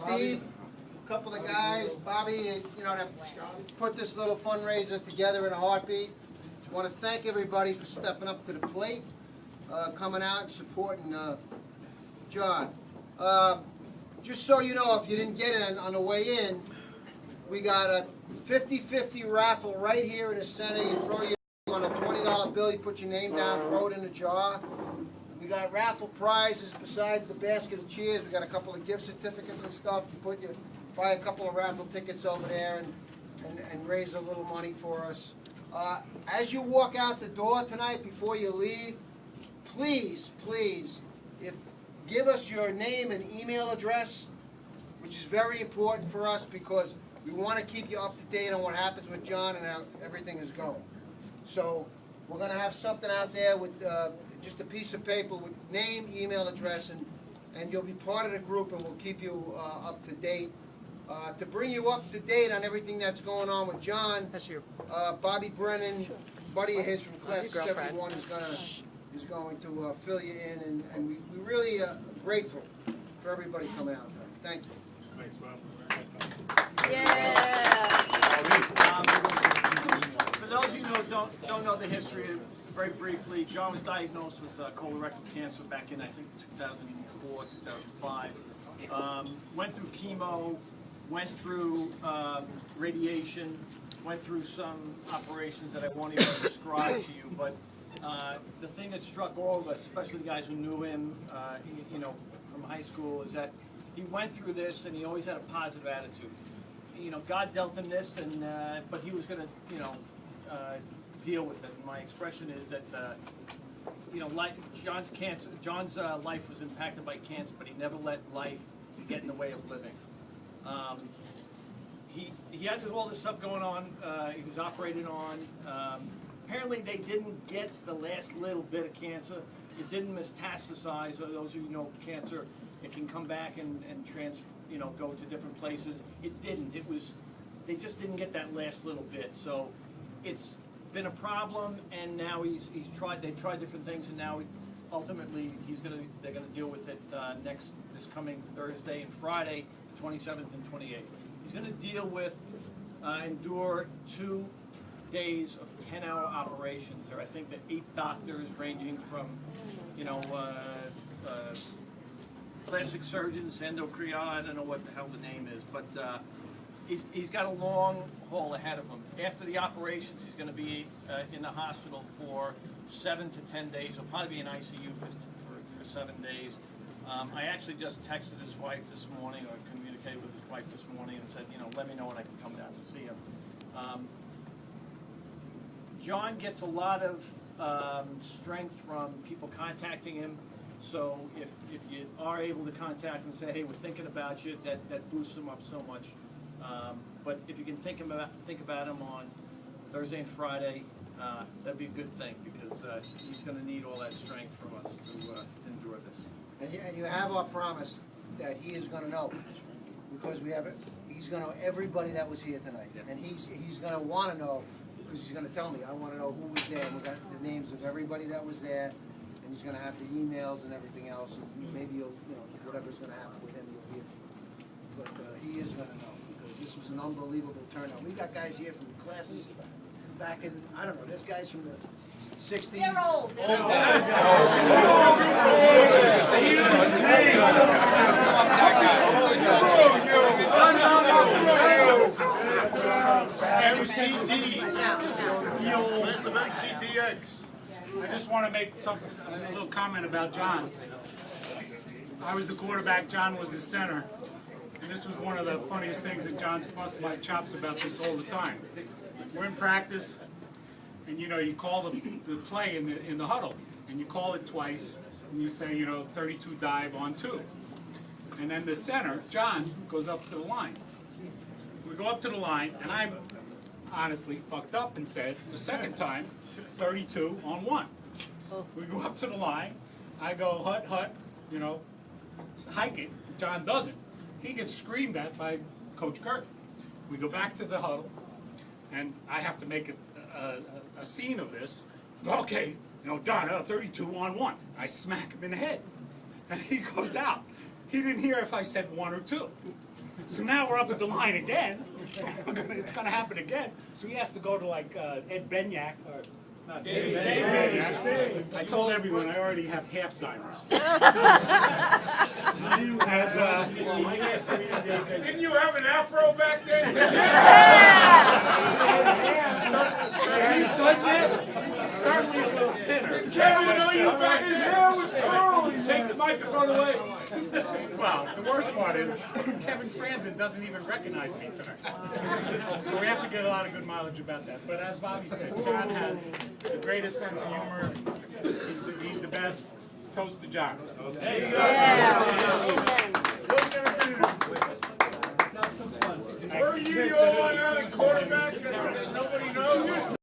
Steve, a couple of guys, Bobby, that put this little fundraiser together in a heartbeat. I want to thank everybody for stepping up to the plate, coming out and supporting John. Just so you know, if you didn't get it on the way in, we got a 50-50 raffle right here in the center. You throw your on a $20 bill, you put your name down, throw it in the jar. We got raffle prizes besides the basket of cheers. We got a couple of gift certificates and stuff. You buy a couple of raffle tickets over there and raise a little money for us. As you walk out the door tonight, before you leave, please, give us your name and email address, which is very important for us because we want to keep you up to date on what happens with John and how everything is going. So we're going to have something out there with just a piece of paper with name, email address, and you'll be part of the group, and we'll keep you up to date. To bring you up to date on everything that's going on with John, Bobby Brennan, buddy of his from Class 71, is going to fill you in, and we really are grateful for everybody coming out tonight. Thank you. Thanks, Bob. Yeah. For those of you who don't know the history, very briefly, John was diagnosed with colorectal cancer back in, I think, 2004, 2005. Went through chemo, went through radiation, went through some operations that I won't even describe to you, but the thing that struck all of us, especially the guys who knew him, from high school, is that he went through this and he always had a positive attitude. God dealt him this, but he was going to, deal with it. And my expression is that, John's life was impacted by cancer, but he never let life get in the way of living. He had all this stuff going on. He was operated on. Apparently, they didn't get the last little bit of cancer. It didn't metastasize. Those of you who know cancer, it can come back and go to different places. It didn't. They just didn't get that last little bit. So it's been a problem, and now they've tried different things, and now ultimately they're gonna deal with it this coming Thursday and Friday, the 27th and 28th. He's gonna deal with endure 2 days of 10-hour operations. There, I think, 8 doctors ranging from plastic surgeons, endocrine, I don't know what the hell the name is, but he's got a long haul ahead of him. After the operations, he's going to be in the hospital for 7 to 10 days. He'll probably be in ICU for 7 days. I actually just texted his wife this morning, or communicated with his wife this morning, and said, let me know when I can come down to see him. John gets a lot of strength from people contacting him. So if you are able to contact him and say, hey, we're thinking about you, that boosts him up so much. But if you can think about him on Thursday and Friday, that'd be a good thing, because he's going to need all that strength from us to endure this. And you have our promise that he is going to know, because he's going to know everybody that was here tonight, and he's going to want to know, because he's going to tell me, I want to know who was there. We got the names of everybody that was there. And he's going to have the emails and everything else, and maybe whatever's going to happen with him, you'll hear from him. But he is going to know, because this was an unbelievable turnout. We got guys here from classes back in, I don't know, there's guys from the 60s. They're old. MCDX. I just want to make a little comment about John. I was the quarterback, John was the center. And this was one of the funniest things that John busts my chops about this all the time. We're in practice, and you call the play in the huddle, and you call it twice, and you say, 32 dive on 2. And then the center, John, goes up to the line. We go up to the line, and I honestly fucked up and said the second time, 32 on 1. We go up to the line, I go hut, hike it. John doesn't. He gets screamed at by Coach Kirk. We go back to the huddle, and I have to make a scene of this. Okay, John, 32 on 1. I smack him in the head, and he goes out. He didn't hear if I said 1 or 2. So now we're up at the line again. It's going to happen again. So he has to go to like Ed Benyak or not Dave Benyak. I told everyone I already have half-simers. Didn't you have an afro back then? Certainly a little thinner. Kevin, I know you back. His hair was curly. Take the microphone away. Well, the worst part is Kevin Franzen doesn't even recognize me tonight. So we have to get a lot of good mileage about that. But as Bobby says, John has the greatest sense of humor. He's the best. Toast to John. Where are you the old quarterback that nobody knows?